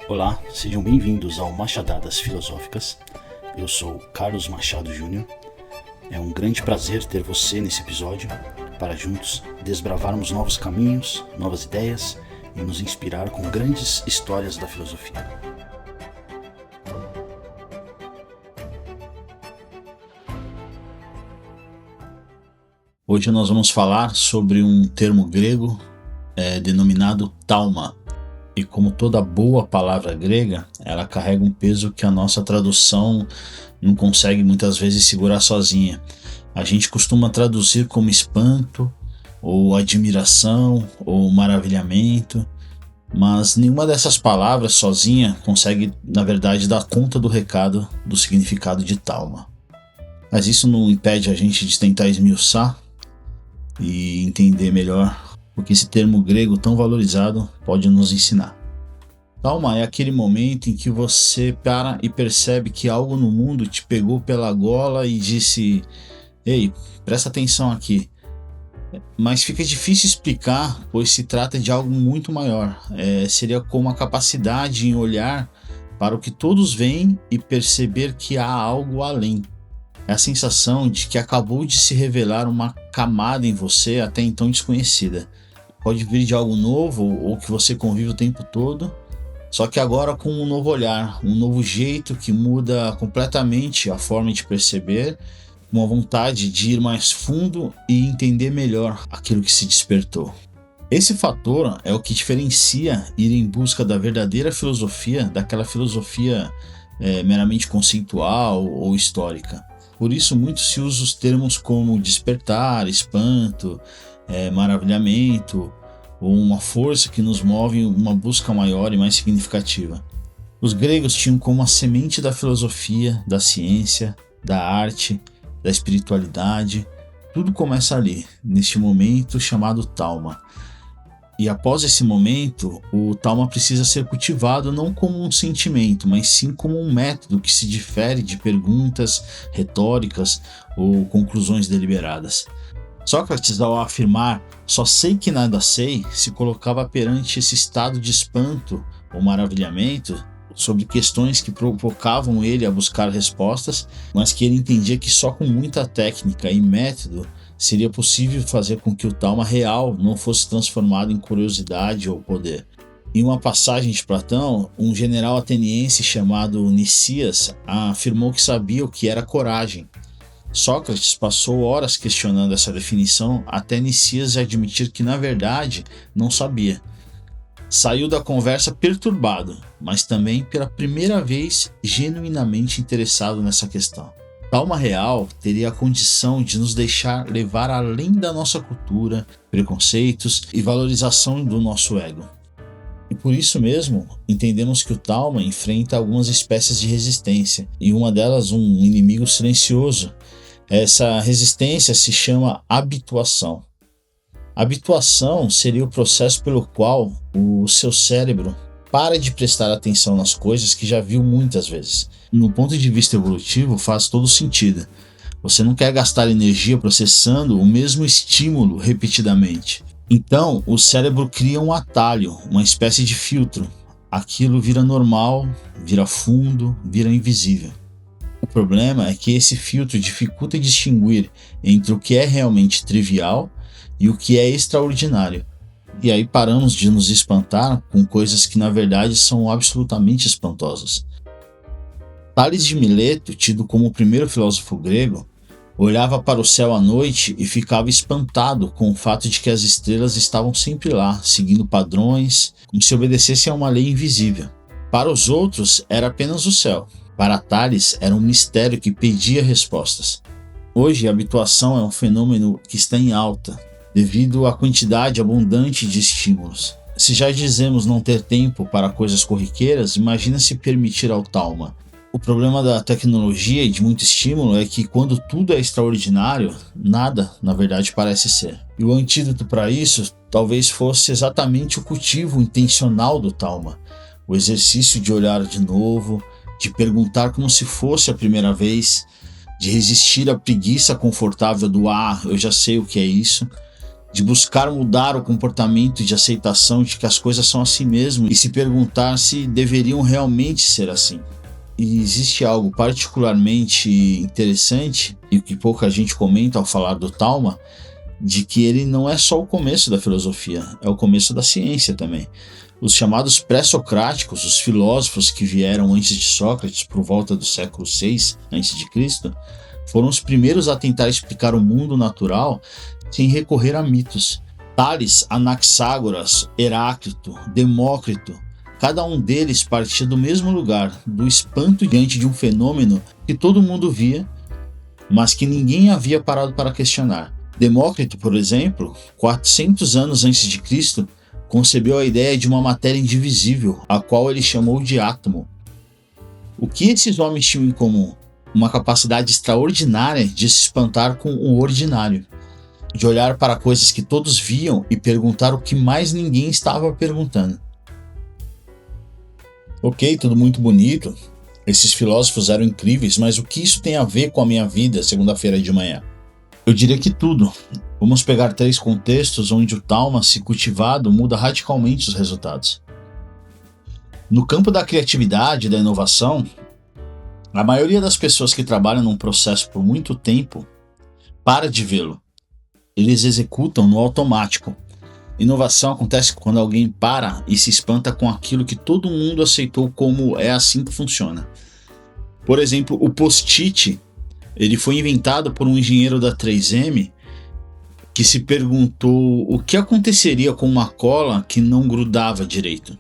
Olá, sejam bem-vindos ao Machadadas Filosóficas. Eu sou Carlos Machado Júnior. É um grande prazer ter você nesse episódio para juntos desbravarmos novos caminhos, novas ideias e nos inspirar com grandes histórias da filosofia. Hoje nós vamos falar sobre um termo grego denominado talma. E como toda boa palavra grega, ela carrega um peso que a nossa tradução não consegue muitas vezes segurar sozinha. A gente costuma traduzir como espanto, ou admiração, ou maravilhamento, mas nenhuma dessas palavras sozinha consegue, na verdade, dar conta do recado do significado de talma. Mas isso não impede a gente de tentar esmiuçar e entender melhor o que esse termo grego tão valorizado pode nos ensinar. Talma é aquele momento em que você para e percebe que algo no mundo te pegou pela gola e disse: "Ei, presta atenção aqui." Mas fica difícil explicar, pois se trata de algo muito maior. Seria como a capacidade em olhar para o que todos veem e perceber que há algo além. É a sensação de que acabou de se revelar uma camada em você até então desconhecida. Pode vir de algo novo ou que você convive o tempo todo, só que agora com um novo olhar, um novo jeito que muda completamente a forma de perceber, uma vontade de ir mais fundo e entender melhor aquilo que se despertou. Esse fator é o que diferencia ir em busca da verdadeira filosofia daquela filosofia meramente conceitual ou histórica. Por isso muito se usa os termos como despertar, espanto, maravilhamento, ou uma força que nos move em uma busca maior e mais significativa. Os gregos tinham como a semente da filosofia, da ciência, da arte, da espiritualidade. Tudo começa ali, neste momento chamado talma. E após esse momento, o talma precisa ser cultivado não como um sentimento, mas sim como um método que se difere de perguntas retóricas ou conclusões deliberadas. Sócrates, ao afirmar "só sei que nada sei", se colocava perante esse estado de espanto ou maravilhamento sobre questões que provocavam ele a buscar respostas, mas que ele entendia que só com muita técnica e método seria possível fazer com que o talma real não fosse transformado em curiosidade ou poder. Em uma passagem de Platão, um general ateniense chamado Nicias afirmou que sabia o que era coragem. Sócrates passou horas questionando essa definição até Nicias admitir que na verdade não sabia. Saiu da conversa perturbado, mas também pela primeira vez genuinamente interessado nessa questão. Talma real teria a condição de nos deixar levar além da nossa cultura, preconceitos e valorização do nosso ego. E por isso mesmo, entendemos que o talma enfrenta algumas espécies de resistência, e uma delas um inimigo silencioso. Essa resistência se chama habituação. Habituação seria o processo pelo qual o seu cérebro para de prestar atenção nas coisas que já viu muitas vezes. No ponto de vista evolutivo, faz todo sentido. Você não quer gastar energia processando o mesmo estímulo repetidamente. Então, o cérebro cria um atalho, uma espécie de filtro. Aquilo vira normal, vira fundo, vira invisível. O problema é que esse filtro dificulta distinguir entre o que é realmente trivial e o que é extraordinário. E aí paramos de nos espantar com coisas que na verdade são absolutamente espantosas. Tales de Mileto, tido como o primeiro filósofo grego, olhava para o céu à noite e ficava espantado com o fato de que as estrelas estavam sempre lá, seguindo padrões, como se obedecessem a uma lei invisível. Para os outros era apenas o céu. Para Tales era um mistério que pedia respostas. Hoje a habituação é um fenômeno que está em alta, devido à quantidade abundante de estímulos. Se já dizemos não ter tempo para coisas corriqueiras, imagina se permitir ao talma. O problema da tecnologia e de muito estímulo é que quando tudo é extraordinário, nada na verdade parece ser. E o antídoto para isso talvez fosse exatamente o cultivo intencional do talma, o exercício de olhar de novo, de perguntar como se fosse a primeira vez, de resistir à preguiça confortável do eu já sei o que é isso, de buscar mudar o comportamento de aceitação de que as coisas são assim mesmo e se perguntar se deveriam realmente ser assim. E existe algo particularmente interessante e que pouca gente comenta ao falar do Talma, de que ele não é só o começo da filosofia, é o começo da ciência também. Os chamados pré-socráticos, os filósofos que vieram antes de Sócrates, por volta do século VI a.C., foram os primeiros a tentar explicar o mundo natural sem recorrer a mitos. Tales, Anaxágoras, Heráclito, Demócrito, cada um deles partia do mesmo lugar, do espanto diante de um fenômeno que todo mundo via, mas que ninguém havia parado para questionar. Demócrito, por exemplo, 400 anos antes de Cristo, concebeu a ideia de uma matéria indivisível, a qual ele chamou de átomo. O que esses homens tinham em comum? Uma capacidade extraordinária de se espantar com o ordinário, de olhar para coisas que todos viam e perguntar o que mais ninguém estava perguntando. Ok, tudo muito bonito, esses filósofos eram incríveis, mas o que isso tem a ver com a minha vida segunda-feira de manhã? Eu diria que tudo. Vamos pegar 3 contextos onde o Talma, se cultivado, muda radicalmente os resultados. No campo da criatividade e da inovação, a maioria das pessoas que trabalham num processo por muito tempo para de vê-lo. Eles executam no automático. Inovação acontece quando alguém para e se espanta com aquilo que todo mundo aceitou como é assim que funciona. Por exemplo, o post-it, ele foi inventado por um engenheiro da 3M que se perguntou o que aconteceria com uma cola que não grudava direito.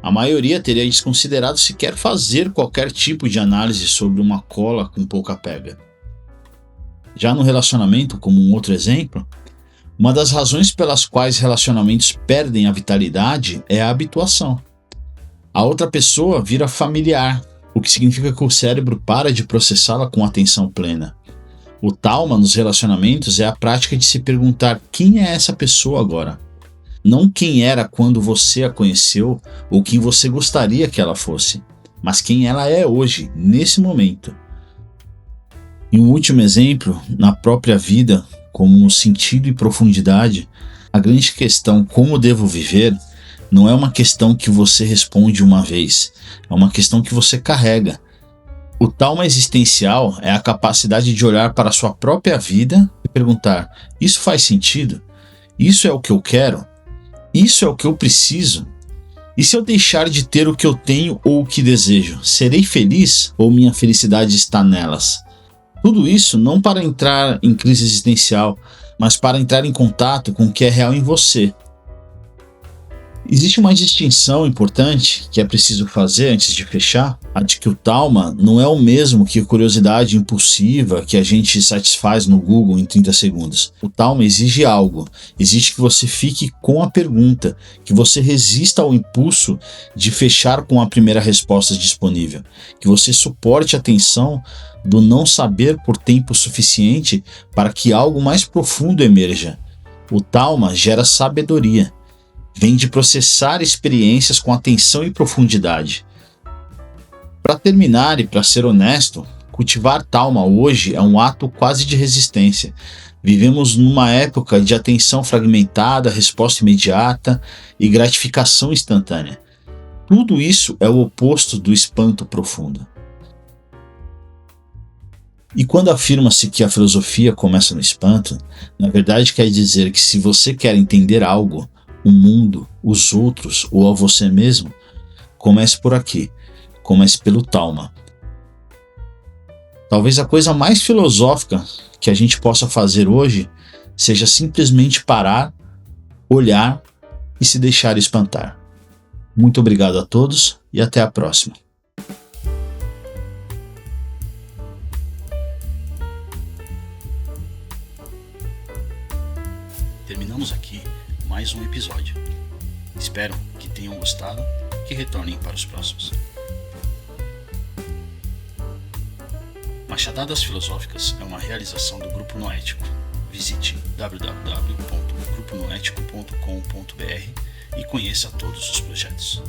A maioria teria desconsiderado sequer fazer qualquer tipo de análise sobre uma cola com pouca pega. Já no relacionamento, como um outro exemplo, uma das razões pelas quais relacionamentos perdem a vitalidade é a habituação. A outra pessoa vira familiar, o que significa que o cérebro para de processá-la com atenção plena. O Talma nos relacionamentos é a prática de se perguntar quem é essa pessoa agora. Não quem era quando você a conheceu ou quem você gostaria que ela fosse, mas quem ela é hoje, nesse momento. E um último exemplo, na própria vida, como sentido e profundidade, a grande questão como devo viver não é uma questão que você responde uma vez, é uma questão que você carrega. O Talma existencial é a capacidade de olhar para a sua própria vida e perguntar: isso faz sentido? Isso é o que eu quero? Isso é o que eu preciso? E se eu deixar de ter o que eu tenho ou o que desejo, serei feliz ou minha felicidade está nelas? Tudo isso não para entrar em crise existencial, mas para entrar em contato com o que é real em você. Existe uma distinção importante que é preciso fazer antes de fechar, a de que o Talma não é o mesmo que a curiosidade impulsiva que a gente satisfaz no Google em 30 segundos. O Talma exige algo, exige que você fique com a pergunta, que você resista ao impulso de fechar com a primeira resposta disponível, que você suporte a tensão do não saber por tempo suficiente para que algo mais profundo emerja. O Talma gera sabedoria. Vem de processar experiências com atenção e profundidade. Para terminar e para ser honesto, cultivar Talma hoje é um ato quase de resistência. Vivemos numa época de atenção fragmentada, resposta imediata e gratificação instantânea. Tudo isso é o oposto do espanto profundo. E quando afirma-se que a filosofia começa no espanto, na verdade quer dizer que se você quer entender algo, o mundo, os outros ou a você mesmo, comece por aqui, comece pelo Talma. Talvez a coisa mais filosófica que a gente possa fazer hoje seja simplesmente parar, olhar e se deixar espantar. Muito obrigado a todos e até a próxima. Terminamos aqui mais um episódio. Espero que tenham gostado e que retornem para os próximos. Machadadas Filosóficas é uma realização do Grupo Noético. Visite www.gruponoetico.com.br e conheça todos os projetos.